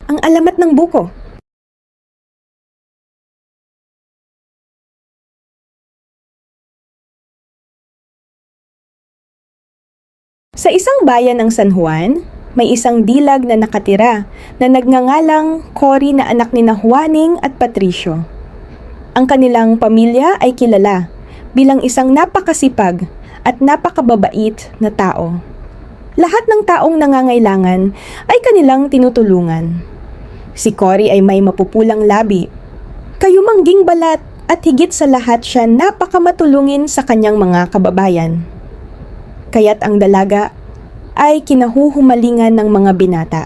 Ang alamat ng buko. Sa isang bayan ng San Juan, may isang dilag na nakatira na nagngangalang Cory na anak ni Juaning at Patricio. Ang kanilang pamilya ay kilala bilang isang napakasipag at napakababait na tao. Lahat ng taong nangangailangan ay kanilang tinutulungan. Si Cory ay may mapupulang labi, kayumangging balat at higit sa lahat siya napakamatulungin sa kanyang mga kababayan. Kaya't ang dalaga ay kinahuhumalingan ng mga binata.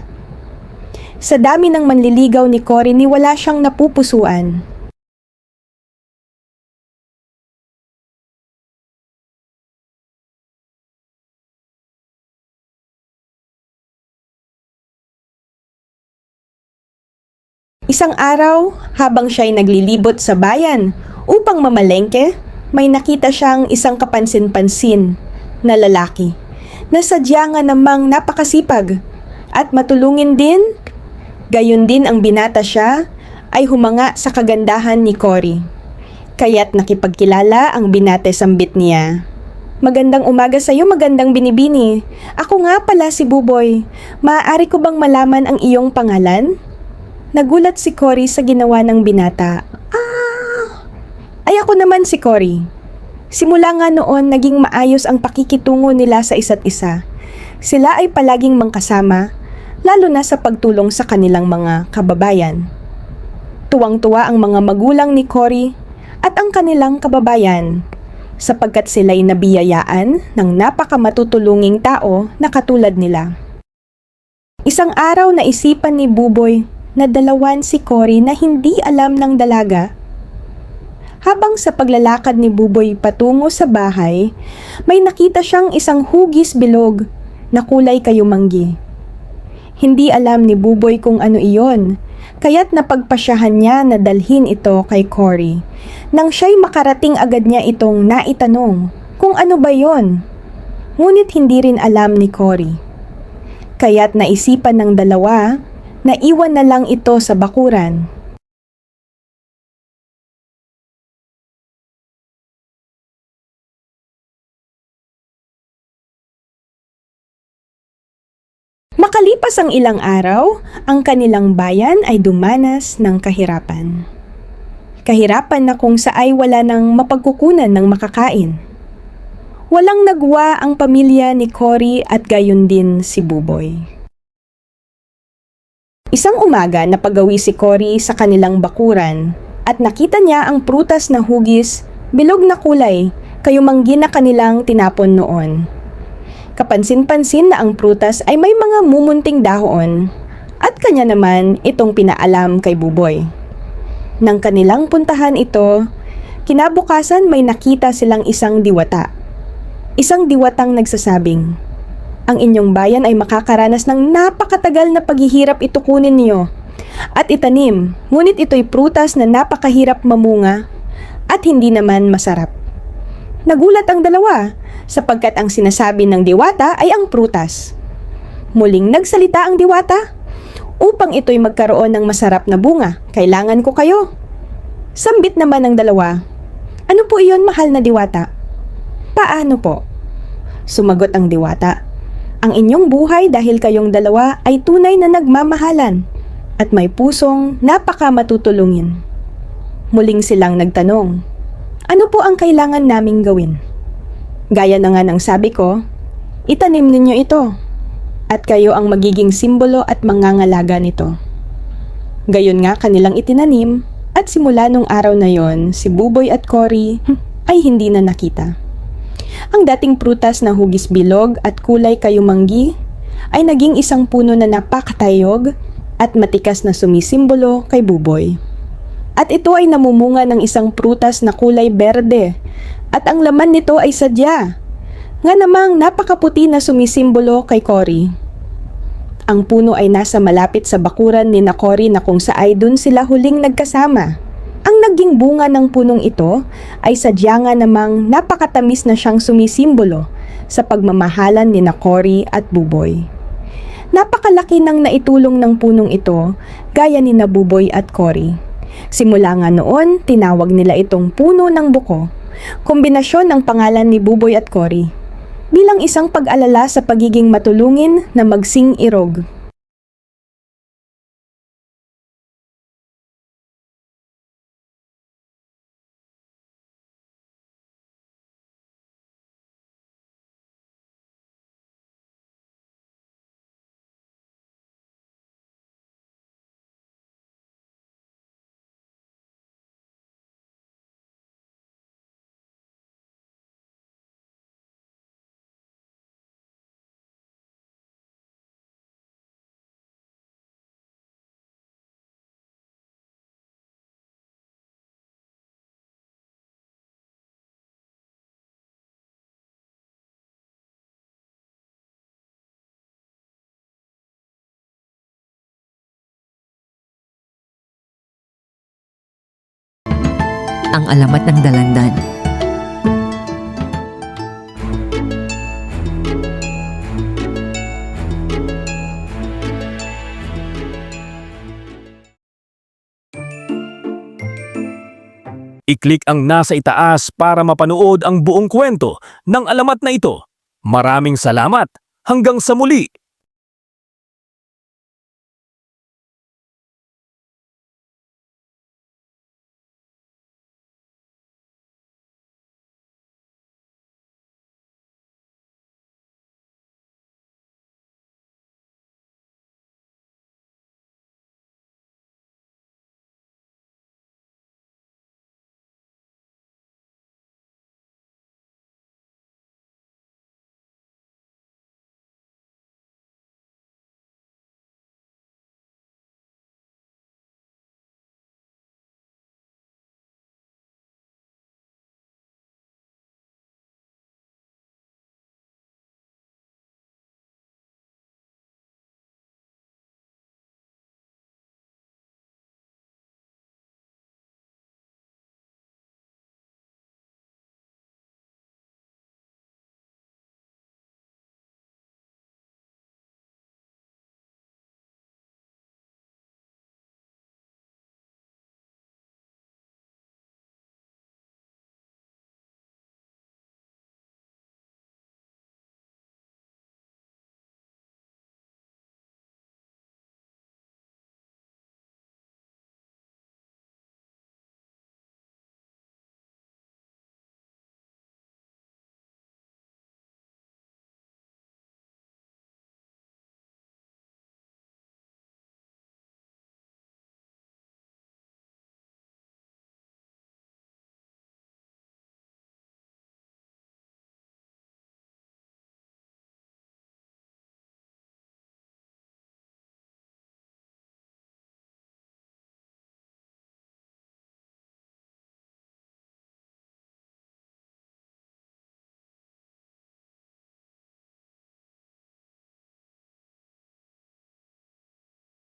Sa dami ng manliligaw ni Cory ni wala siyang napupusuan. Isang araw, habang siya'y naglilibot sa bayan upang mamalengke, may nakita siyang isang kapansin-pansin na lalaki na sadya nga namang napakasipag at matulungin din. Gayon din ang binata siya ay humanga sa kagandahan ni Cory. Kaya't nakipagkilala ang binate sambit niya. Magandang umaga sa iyo, magandang binibini. Ako nga pala si Buboy. Maaari ko bang malaman ang iyong pangalan? Nagulat si Cory sa ginawa ng binata. Ay ako naman si Cory. Simula nga noon, naging maayos ang pakikitungo nila sa isa't isa. Sila ay palaging magkasama, lalo na sa pagtulong sa kanilang mga kababayan. Tuwang-tuwa ang mga magulang ni Cory at ang kanilang kababayan, sapagkat sila'y nabiyayaan ng napakamatutulunging tao na katulad nila. Isang araw naisipan ni Buboy na dalawan si Cory na hindi alam ng dalaga. Habang sa paglalakad ni Buboy patungo sa bahay, may nakita siyang isang hugis bilog na kulay kayumanggi. Hindi alam ni Buboy kung ano iyon, kaya't napagpasyahan niya na dalhin ito kay Cory. Nang siya'y makarating agad niya itong naitanong kung ano ba yon. Ngunit hindi rin alam ni Cory. Kaya't naisipan ng dalawa na iwan na lang ito sa bakuran. Makalipas ang ilang araw, ang kanilang bayan ay dumanas ng kahirapan. Kahirapan na kung saay wala nang mapagkukunan ng makakain. Walang nagwa ang pamilya ni Cory at gayon din si Buboy. Isang umaga napagawi si Cory sa kanilang bakuran at nakita niya ang prutas na hugis, bilog na kulay, kayumanggi na kanilang tinapon noon. Kapansin-pansin na ang prutas ay may mga mumunting dahon at kanya naman itong pinaalam kay Buboy. Nang kanilang puntahan ito, kinabukasan may nakita silang isang diwata. Isang diwatang nagsasabing, "Ang inyong bayan ay makakaranas ng napakatagal na paghihirap ito kunin niyo at itanim, ngunit ito'y prutas na napakahirap mamunga at hindi naman masarap." Nagulat ang dalawa sapagkat ang sinasabi ng diwata ay ang prutas. Muling nagsalita ang diwata, "Upang ito'y magkaroon ng masarap na bunga, kailangan ko kayo." Sambit naman ng dalawa, "Ano po iyon, mahal na diwata?" "Paano po?" Sumagot ang diwata, "Ang inyong buhay dahil kayong dalawa ay tunay na nagmamahalan at may pusong napakamatutulungin." Muling silang nagtanong, "Ano po ang kailangan naming gawin?" Gaya na nga ng sabi ko, itanim ninyo ito at kayo ang magiging simbolo at mangangalaga nito. Gayon nga kanilang itinanim at simula nung araw na yon, si Buboy at Cory ay hindi na nakita. Ang dating prutas na hugis bilog at kulay kayumanggi ay naging isang puno na napakatayog at matikas na sumisimbolo kay Buboy. At ito ay namumunga ng isang prutas na kulay berde at ang laman nito ay sadya, nga namang napakaputi na sumisimbolo kay Cory. Ang puno ay nasa malapit sa bakuran ni Cory na kung saay dun sila huling nagkasama. Ang naging bunga ng punong ito ay sadya nga namang napakatamis na siyang sumisimbolo sa pagmamahalan ni Cory at Buboy. Napakalaki ng naitulong ng punong ito, gaya ni Buboy at Cory. Simula nga noon, tinawag nila itong puno ng buko, kombinasyon ng pangalan ni Buboy at Cory, bilang isang pag-alala sa pagiging matulungin na magsing-irog. Ang alamat ng dalandan. I-click ang nasa itaas para mapanood ang buong kwento ng alamat na ito. Maraming salamat! Hanggang sa muli!